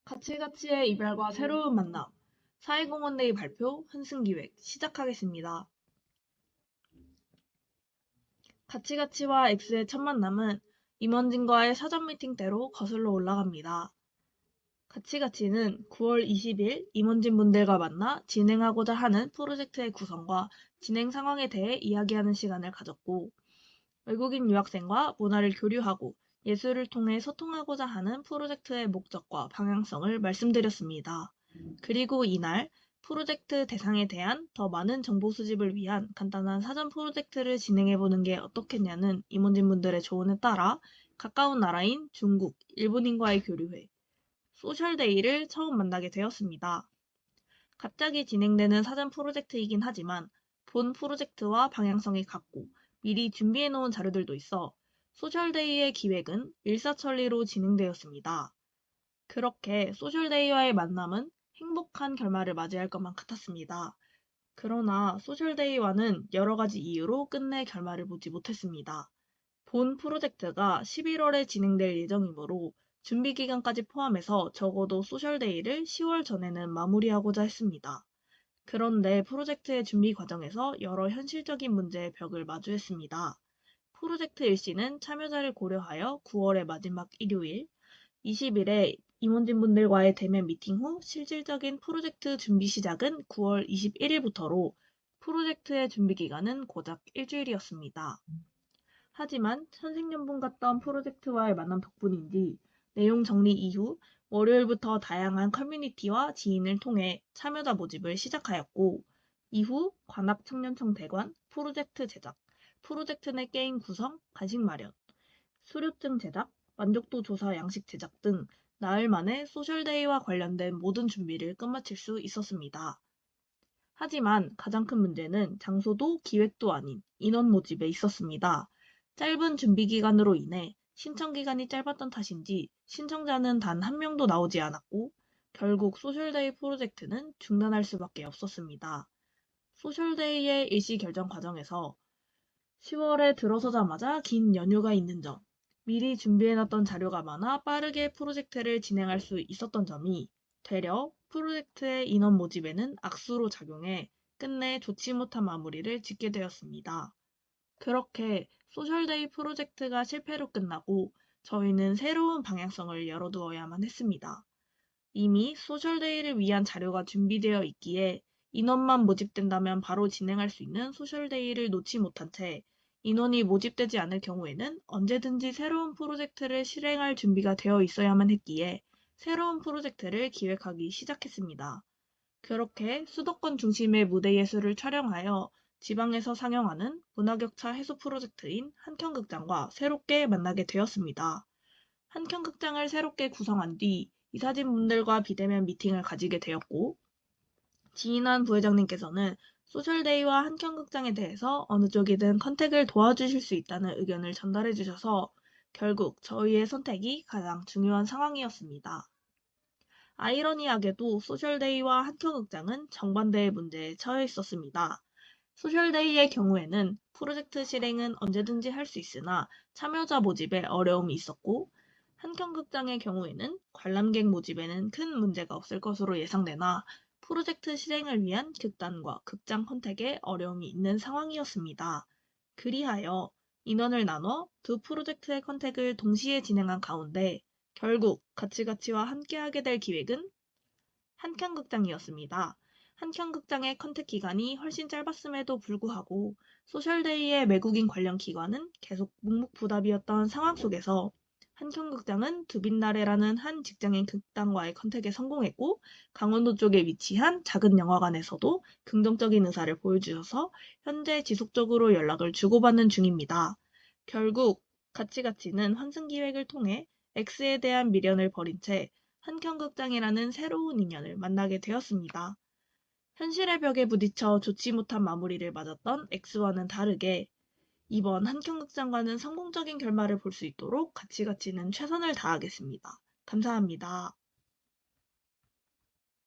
가치가치의 이별과 새로운 만남. 사회공헌데이 발표, 환승기획 시작하겠습니다. 가치가치와 X의 첫 만남은 임원진과의 사전 미팅 때로 거슬러 올라갑니다. 가치가치는 9월 20일 임원진 분들과 만나 진행하고자 하는 프로젝트의 구성과 진행 상황에 대해 이야기하는 시간을 가졌고, 외국인 유학생과 문화를 교류하고 예술을 통해 소통하고자 하는 프로젝트의 목적과 방향성을 말씀드렸습니다. 그리고 이날 프로젝트 대상에 대한 더 많은 정보 수집을 위한 간단한 사전 프로젝트를 진행해보는 게 어떻겠냐는 임원진분들의 조언에 따라 가까운 나라인 중국, 일본인과의 교류회, 소셜데이를 처음 만나게 되었습니다. 갑자기 진행되는 사전 프로젝트이긴 하지만 본 프로젝트와 방향성이 같고 미리 준비해놓은 자료들도 있어 소셜데이의 기획은 일사천리로 진행되었습니다. 그렇게 소셜데이와의 만남은 행복한 결말을 맞이할 것만 같았습니다. 그러나 소셜데이와는 여러 가지 이유로 끝내 결말을 보지 못했습니다. 본 프로젝트가 11월에 진행될 예정이므로 준비 기간까지 포함해서 적어도 소셜데이를 10월 전에는 마무리하고자 했습니다. 그런데 프로젝트의 준비 과정에서 여러 현실적인 문제의 벽을 마주했습니다. 프로젝트 일시는 참여자를 고려하여 9월의 마지막 일요일, 20일에 임원진분들과의 대면 미팅 후 실질적인 프로젝트 준비 시작은 9월 21일부터로 프로젝트의 준비 기간은 고작 일주일이었습니다. 하지만 천생연분 같던 프로젝트와의 만남 덕분인지 내용 정리 이후 월요일부터 다양한 커뮤니티와 지인을 통해 참여자 모집을 시작하였고, 이후 관악청년청 대관, 프로젝트 제작, 프로젝트 내 게임 구성, 간식 마련, 수료증 제작, 만족도 조사 양식 제작 등 나흘 만에 소셜데이와 관련된 모든 준비를 끝마칠 수 있었습니다. 하지만 가장 큰 문제는 장소도 기획도 아닌 인원 모집에 있었습니다. 짧은 준비 기간으로 인해 신청 기간이 짧았던 탓인지 신청자는 단 한 명도 나오지 않았고 결국 소셜데이 프로젝트는 중단할 수밖에 없었습니다. 소셜데이의 일시 결정 과정에서 10월에 들어서자마자 긴 연휴가 있는 점, 미리 준비해놨던 자료가 많아 빠르게 프로젝트를 진행할 수 있었던 점이 되려 프로젝트의 인원 모집에는 악수로 작용해 끝내 좋지 못한 마무리를 짓게 되었습니다. 그렇게 소셜데이 프로젝트가 실패로 끝나고 저희는 새로운 방향성을 열어두어야만 했습니다. 이미 소셜데이를 위한 자료가 준비되어 있기에 인원만 모집된다면 바로 진행할 수 있는 소셜데이를 놓지 못한 채 인원이 모집되지 않을 경우에는 언제든지 새로운 프로젝트를 실행할 준비가 되어 있어야만 했기에 새로운 프로젝트를 기획하기 시작했습니다. 그렇게 수도권 중심의 무대 예술을 촬영하여 지방에서 상영하는 문화격차 해소 프로젝트인 한켠극장과 새롭게 만나게 되었습니다. 한켠극장을 새롭게 구성한 뒤 이사진분들과 비대면 미팅을 가지게 되었고, 지인한 부회장님께서는 소셜데이와 한켠극장에 대해서 어느 쪽이든 컨택을 도와주실 수 있다는 의견을 전달해 주셔서 결국 저희의 선택이 가장 중요한 상황이었습니다. 아이러니하게도 소셜데이와 한켠극장은 정반대의 문제에 처해 있었습니다. 소셜데이의 경우에는 프로젝트 실행은 언제든지 할 수 있으나 참여자 모집에 어려움이 있었고, 한켠극장의 경우에는 관람객 모집에는 큰 문제가 없을 것으로 예상되나 프로젝트 실행을 위한 극단과 극장 컨택에 어려움이 있는 상황이었습니다. 그리하여 인원을 나눠 두 프로젝트의 컨택을 동시에 진행한 가운데 결국 가치가치와 함께하게 될 기획은 한켠극장이었습니다. 한켠극장의 컨택 기간이 훨씬 짧았음에도 불구하고 소셜데이의 외국인 관련 기관은 계속 묵묵부답이었던 상황 속에서 한켠극장은 두빈나레라는 한 직장인 극단과의 컨택에 성공했고, 강원도 쪽에 위치한 작은 영화관에서도 긍정적인 의사를 보여주셔서 현재 지속적으로 연락을 주고받는 중입니다. 결국 가치가치는 환승기획을 통해 X에 대한 미련을 버린 채 한켠극장이라는 새로운 인연을 만나게 되었습니다. 현실의 벽에 부딪혀 좋지 못한 마무리를 맞았던 X와는 다르게 이번 한켠극장과는 성공적인 결말을 볼 수 있도록 가치가치는 최선을 다하겠습니다. 감사합니다.